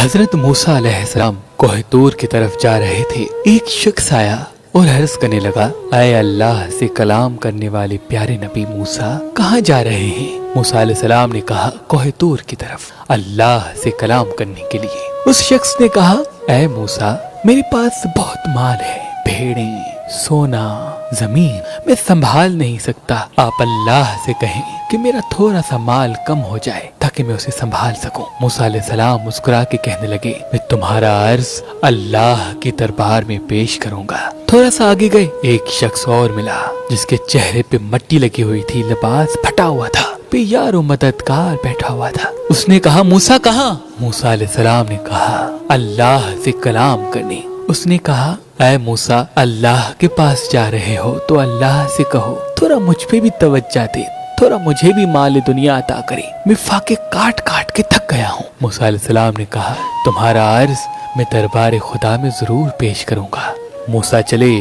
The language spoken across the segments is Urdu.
حضرت موسیٰ علیہ السلام کوہ طور کی طرف جا رہے تھے۔ ایک شخص آیا اور عرض کرنے لگا، اے اللہ سے کلام کرنے والے پیارے نبی موسیٰ، کہاں جا رہے ہیں؟ موسیٰ علیہ السلام نے کہا، کوہ طور کی طرف، اللہ سے کلام کرنے کے لیے۔ اس شخص نے کہا، اے موسیٰ، میرے پاس بہت مال ہے، بھیڑیں، سونا، زمین، میں سنبھال نہیں سکتا۔ آپ اللہ سے کہیں کہ میرا تھوڑا سا مال کم ہو جائے تاکہ میں اسے سنبھال سکوں۔ موسیٰ علیہ السلام مسکرا کے کہنے لگے، میں تمہارا عرض اللہ کی دربار میں پیش کروں گا۔ تھوڑا سا آگے گئے، ایک شخص اور ملا جس کے چہرے پہ مٹی لگی ہوئی تھی، لباس پھٹا ہوا تھا، پہ یار و مددگار بیٹھا ہوا تھا۔ اس نے کہا، موسیٰ کہاں؟ موسیٰ علیہ السلام نے کہا، اللہ سے کلام کرنے۔ اس نے کہا، اے موسیٰ، اللہ کے پاس جا رہے ہو تو اللہ سے کہو تھوڑا مجھ پہ بھی توجہ دے، تھوڑا مجھے بھی مال دنیا عطا کرے، میں فاقے کاٹ کاٹ کے تھک گیا ہوں۔ موسیٰ علیہ السلام نے کہا، تمہارا عرض میں دربار خدا میں ضرور پیش کروں گا۔ موسیٰ چلے۔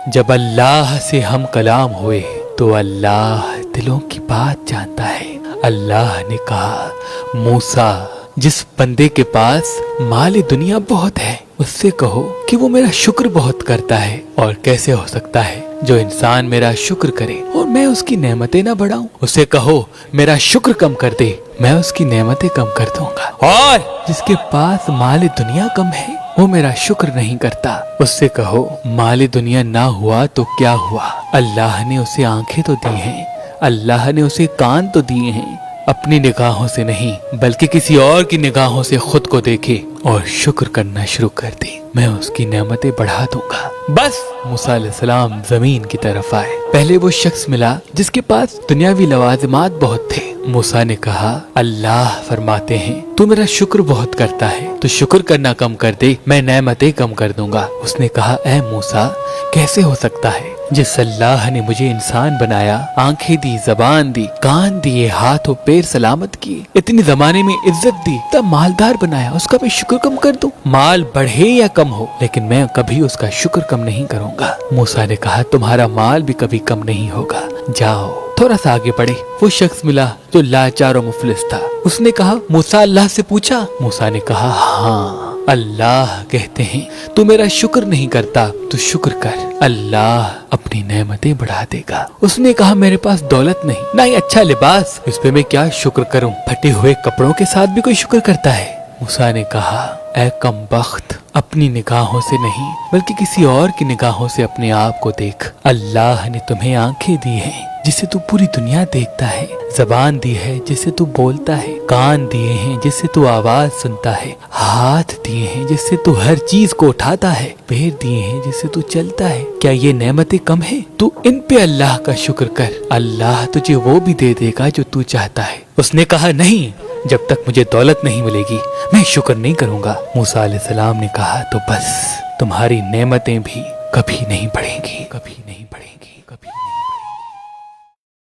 جب اللہ سے ہم کلام ہوئے تو اللہ دلوں کی بات جانتا ہے۔ اللہ نے کہا، موسیٰ، جس بندے کے پاس مال دنیا بہت ہے اس سے کہو کہ وہ میرا شکر بہت کرتا ہے، اور کیسے ہو سکتا ہے جو انسان میرا شکر کرے اور میں اس کی نعمتیں نہ بڑھاؤں۔ اسے کہو میرا شکر کم کر دے، میں اس کی نعمتیں کم کر دوں گا۔ اور جس کے پاس مال دنیا کم ہے وہ میرا شکر نہیں کرتا، اس سے کہو مال دنیا نہ ہوا تو کیا ہوا، اللہ نے اسے آنکھیں تو دی ہیں، اللہ نے اسے کان تو دیے ہیں، اپنی نگاہوں سے نہیں بلکہ کسی اور کی نگاہوں سے خود کو دیکھے اور شکر کرنا شروع کر دے، میں اس کی نعمتیں بڑھا دوں گا۔ بس موسیٰ علیہ السلام زمین کی طرف آئے۔ پہلے وہ شخص ملا جس کے پاس دنیاوی لوازمات بہت تھے۔ موسیٰ نے کہا، اللہ فرماتے ہیں تو میرا شکر بہت کرتا ہے تو شکر کرنا کم کر دے، میں نعمتیں کم کر دوں گا۔ اس نے کہا، اے موسیٰ، کیسے ہو سکتا ہے؟ جس اللہ نے مجھے انسان بنایا، آنکھیں دی، زبان دی، کان دیے، ہاتھ و پیر سلامت کیے، اتنی زمانے میں عزت دی، تب مالدار بنایا، اس کا میں شکر کم کر دوں؟ مال بڑھے یا کم ہو لیکن میں کبھی اس کا شکر کم نہیں کروں گا۔ موسیٰ نے کہا، تمہارا مال بھی کبھی کم نہیں ہوگا، جاؤ۔ تھوڑا سا آگے بڑھے، وہ شخص ملا جو لاچار و مفلس تھا۔ اس نے کہا، موسیٰ، اللہ سے پوچھا؟ موسیٰ نے کہا، ہاں، اللہ کہتے ہیں تو میرا شکر نہیں کرتا تو شکر کر، اللہ اپنی نعمتیں بڑھا دے گا۔ اس نے کہا، میرے پاس دولت نہیں، نہ ہی اچھا لباس، اس پہ میں کیا شکر کروں؟ پھٹے ہوئے کپڑوں کے ساتھ بھی کوئی شکر کرتا ہے؟ موسیٰ نے کہا، اے کم بخت، اپنی نگاہوں سے نہیں بلکہ کسی اور کی نگاہوں سے اپنے آپ کو دیکھ۔ اللہ نے تمہیں آنکھیں دی ہیں جس سے تو پوری دنیا دیکھتا ہے، زبان دی ہے جس سے تو بولتا ہے، کان دیے ہیں جس سے تو آواز سنتا ہے، ہاتھ دیے ہیں جس سے تو ہر چیز کو اٹھاتا ہے، پیر دیے ہیں جس سے تو چلتا ہے۔ کیا یہ نعمتیں کم ہیں؟ تو ان پہ اللہ کا شکر کر، اللہ تجھے وہ بھی دے دے گا جو تو چاہتا ہے۔ اس نے کہا، نہیں، جب تک مجھے دولت نہیں ملے گی میں شکر نہیں کروں گا۔ موسیٰ علیہ السلام نے کہا، تو بس تمہاری نعمتیں بھی کبھی نہیں بڑھیں گی، کبھی